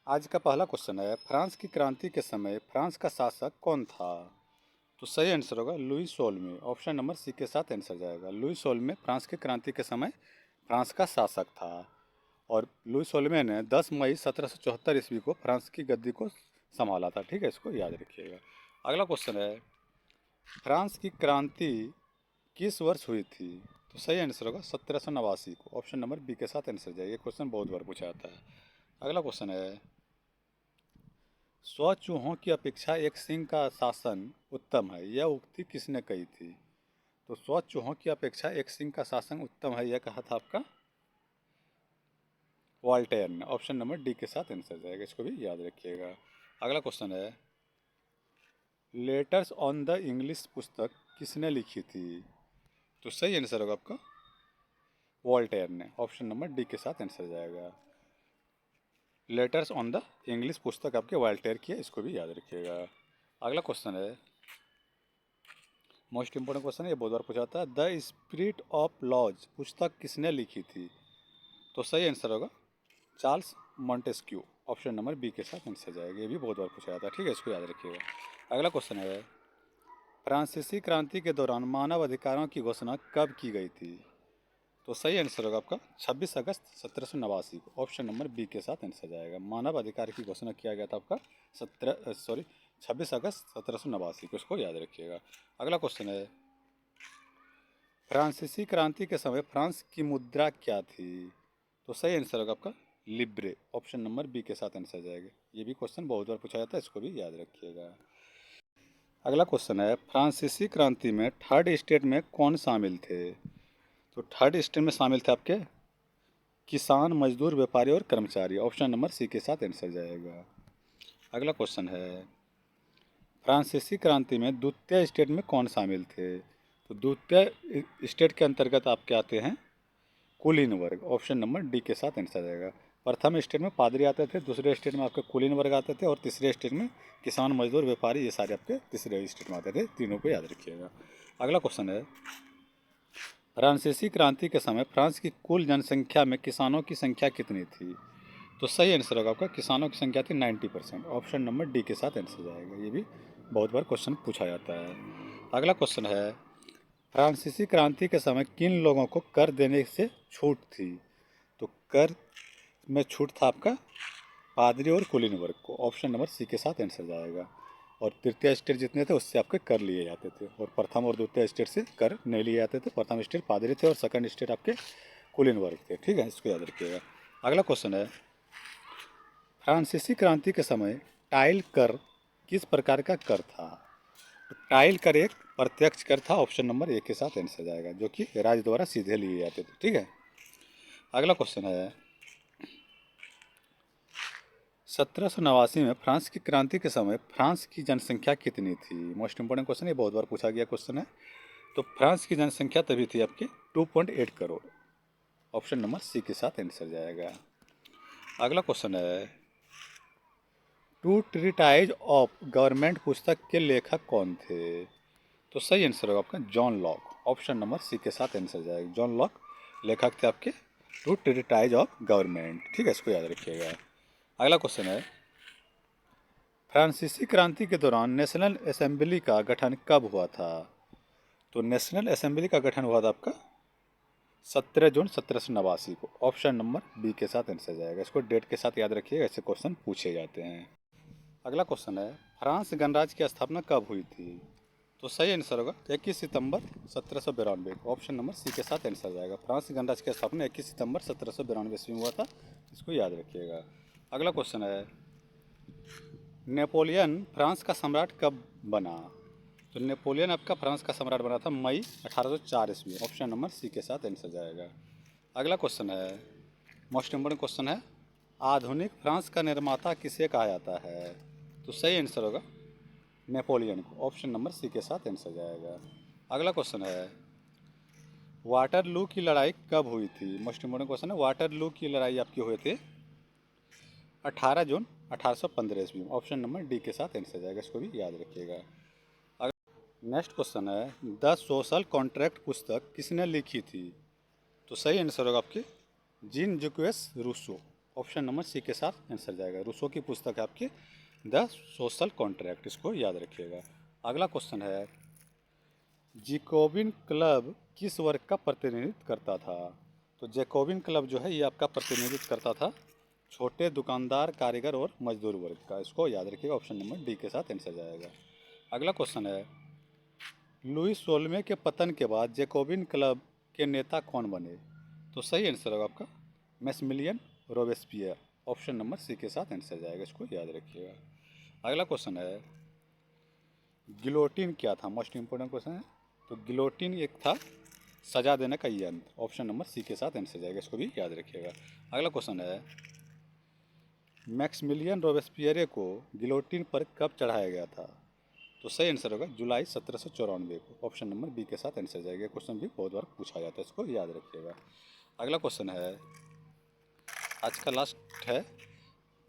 आज का पहला क्वेश्चन है, फ्रांस की क्रांति के समय फ्रांस का शासक कौन था? तो सही आंसर होगा लुई सोलमे। ऑप्शन नंबर सी के साथ आंसर जाएगा। लुई सोलमे फ्रांस की क्रांति के समय फ्रांस का शासक था। और लुई सोलमे ने 10 मई 1774 ईस्वी को फ्रांस की गद्दी को संभाला था। ठीक है, इसको याद रखिएगा। अगला क्वेश्चन है, फ्रांस की क्रांति किस वर्ष हुई थी? तो सही आंसर होगा 1789 को। ऑप्शन नंबर बी के साथ आंसर जाएगा। ये क्वेश्चन बहुत बार पूछा जाता है। अगला क्वेश्चन है, 100 चूहों की अपेक्षा एक सिंह का शासन उत्तम है, यह उक्ति किसने कही थी? तो 100 चूहों की अपेक्षा एक सिंह का शासन उत्तम है, यह कहा था आपका वॉल्टेयर ने। ऑप्शन नंबर डी के साथ आंसर जाएगा। इसको भी याद रखिएगा। अगला क्वेश्चन है, लेटर्स ऑन द इंग्लिश पुस्तक किसने लिखी थी? तो सही आंसर होगा आपका वॉल्टेयर ने। ऑप्शन नंबर डी के साथ आंसर जाएगा। लेटर्स ऑन द इंग्लिश पुस्तक आपके वॉल्टेयर की है, इसको भी याद रखिएगा। अगला क्वेश्चन है, मोस्ट इंपोर्टेंट क्वेश्चन है, ये बहुत बार पूछा जाता है। द स्पिरिट ऑफ लॉज पुस्तक किसने लिखी थी? तो सही आंसर होगा Charles Montesquieu. Option number B के साथ आंसर जाएगा। ये भी बहुत बार पूछा जाता है। ठीक है, इसको याद रखिएगा। अगला क्वेश्चन है, फ्रांसीसी क्रांति के दौरान मानव अधिकारों की घोषणा कब की गई थी? तो सही आंसर होगा आपका 26 अगस्त 1789 को। ऑप्शन नंबर बी के साथ आंसर जाएगा। मानव अधिकार की घोषणा किया गया था आपका 26 अगस्त 1789 को। इसको याद रखिएगा। अगला क्वेश्चन है, फ्रांसीसी क्रांति के समय फ्रांस की मुद्रा क्या थी? तो सही आंसर होगा आपका लिब्रे। ऑप्शन नंबर बी के साथ आंसर जाएगा। ये भी क्वेश्चन बहुत बार पूछा जाता है, इसको भी याद रखिएगा। अगला क्वेश्चन है, फ्रांसीसी क्रांति में थर्ड स्टेट में कौन शामिल थे? तो थर्ड स्टेट में शामिल थे आपके किसान, मजदूर, व्यापारी और कर्मचारी। ऑप्शन नंबर सी के साथ आंसर जाएगा। अगला क्वेश्चन है, फ्रांसीसी क्रांति में द्वितीय स्टेट में कौन शामिल थे? तो द्वितीय स्टेट के अंतर्गत आपके आते हैं कुलीन वर्ग। ऑप्शन नंबर डी के साथ आंसर जाएगा। प्रथम स्टेट में पादरी आते थे, दूसरे स्टेट में आपके कुलीन वर्ग आते थे, और तीसरे स्टेट में किसान, मजदूर, व्यापारी, ये सारे आपके तीसरे स्टेट में आते थे। तीनों को याद रखिएगा। अगला क्वेश्चन है, फ्रांसीसी क्रांति के समय फ्रांस की कुल जनसंख्या में किसानों की संख्या कितनी थी? तो सही आंसर होगा आपका किसानों की संख्या थी 90%। ऑप्शन नंबर डी के साथ आंसर जाएगा। ये भी बहुत बार क्वेश्चन पूछा जाता है। अगला क्वेश्चन है, फ्रांसीसी क्रांति के समय किन लोगों को कर देने से छूट थी? तो कर में छूट था आपका पादरी और कुलीन वर्ग को। ऑप्शन नंबर सी के साथ आंसर जाएगा। और तृतीय स्टेट जितने थे उससे आपके कर लिए जाते थे, और प्रथम और द्वितीय स्टेट से कर नहीं लिए जाते थे। प्रथम स्टेट पादरी थे और सेकंड स्टेट आपके कुलीन वर्ग थे। ठीक है, इसको याद रखिएगा। अगला क्वेश्चन है, फ्रांसीसी क्रांति के समय टाइल कर किस प्रकार का कर था? तो टाइल कर एक प्रत्यक्ष कर था। ऑप्शन नंबर ए के साथ आंसर जाएगा, जो कि राज्य द्वारा सीधे लिए जाते थे। ठीक है। अगला क्वेश्चन है, 1789 में फ्रांस की क्रांति के समय फ्रांस की जनसंख्या कितनी थी? मोस्ट इंपोर्टेंट क्वेश्चन, ये बहुत बार पूछा गया क्वेश्चन है। तो फ्रांस की जनसंख्या तभी थी आपके 2.8 करोड़। ऑप्शन नंबर सी के साथ आंसर जाएगा। अगला क्वेश्चन है, टू ट्रीटाइज ऑफ गवर्नमेंट पुस्तक के लेखक कौन थे? तो सही आंसर होगा आपका John Locke. Option number C के साथ आंसर जाएगा। जॉन लॉक लेखक थे आपके टू ट्रीटाइज ऑफ गवर्नमेंट। ठीक है, इसको याद रखिएगा। अगला क्वेश्चन है, फ्रांसीसी क्रांति के दौरान नेशनल असेंबली का गठन कब हुआ था? तो नेशनल असेंबली का गठन हुआ था आपका 17 जून 1789 को। ऑप्शन नंबर बी के साथ आंसर जाएगा। इसको डेट के साथ याद रखिएगा, ऐसे क्वेश्चन पूछे जाते हैं। अगला क्वेश्चन है, फ्रांस गणराज्य की स्थापना कब हुई थी? तो सही आंसर होगा 21 सितंबर 1792। ऑप्शन नंबर सी के साथ आंसर जाएगा। फ्रांस गणराज्य की स्थापना 21 सितंबर 1792 ईस्वी में हुआ था। इसको याद रखिएगा। अगला क्वेश्चन है, नेपोलियन फ्रांस का सम्राट कब बना? तो नेपोलियन आपका फ्रांस का सम्राट बना था मई 1804 ईस्वी। ऑप्शन नंबर सी के साथ आंसर जाएगा। अगला क्वेश्चन है, मोस्ट इम्पोर्टेंट क्वेश्चन है, आधुनिक फ्रांस का निर्माता किसे कहा जाता है? तो सही आंसर होगा नेपोलियन को। ऑप्शन नंबर सी के साथ आंसर जाएगा। अगला क्वेश्चन है, वाटरलू की लड़ाई कब हुई थी? मोस्ट इम्पोर्टेंट क्वेश्चन है, वाटरलू की लड़ाई आपकी हुई थी 18 जून 1815 ईस्वी में। ऑप्शन नंबर डी के साथ आंसर जाएगा। इसको भी याद रखिएगा। नेक्स्ट क्वेश्चन है, द सोशल कॉन्ट्रैक्ट पुस्तक किसने लिखी थी? तो सही आंसर होगा आपके Jean Jacques Rousseau. Option number C के साथ आंसर जाएगा। रूसो की पुस्तक है आपकी द सोशल कॉन्ट्रैक्ट, इसको याद रखिएगा। अगला क्वेश्चन है, जैकोबिन क्लब किस वर्ग का प्रतिनिधित्व करता था? तो जैकोबिन क्लब जो है ये आपका प्रतिनिधित्व करता था छोटे दुकानदार, कारीगर और मजदूर वर्ग का, इसको याद रखिएगा। ऑप्शन नंबर डी के साथ आंसर जाएगा। अगला क्वेश्चन है, लुई 16वें के पतन के बाद जैकोबिन क्लब के नेता कौन बने? तो सही आंसर होगा आपका Maximilien Robespierre, option number C के साथ आंसर जाएगा, इसको याद रखिएगा। अगला क्वेश्चन है, गिलोटिन क्या था? मोस्ट इंपोर्टेंट क्वेश्चन है। तो गिलोटिन एक था सजा देने का यंत्र, ऑप्शन नंबर सी के साथ आंसर जाएगा, इसको भी याद रखिएगा। अगला क्वेश्चन है, मैक्सिमिलियन रोबेस्पियरे को गिलोटिन पर कब चढ़ाया गया था? तो सही आंसर होगा जुलाई 1794 को, ऑप्शन नंबर बी के साथ आंसर जाएगा। क्वेश्चन भी बहुत बार पूछा जाता है, इसको याद रखिएगा। अगला क्वेश्चन है, आज का लास्ट है,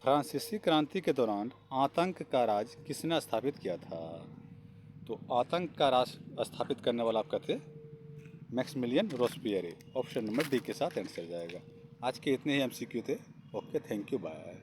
फ्रांसीसी क्रांति के दौरान आतंक का राज किसने स्थापित किया था? तो आतंक का राज स्थापित करने वाला आपका थे Maximilien Robespierre, option number D के साथ आंसर जाएगा। आज के इतने ही एमसीक्यू थे। Okay, thank you, bye.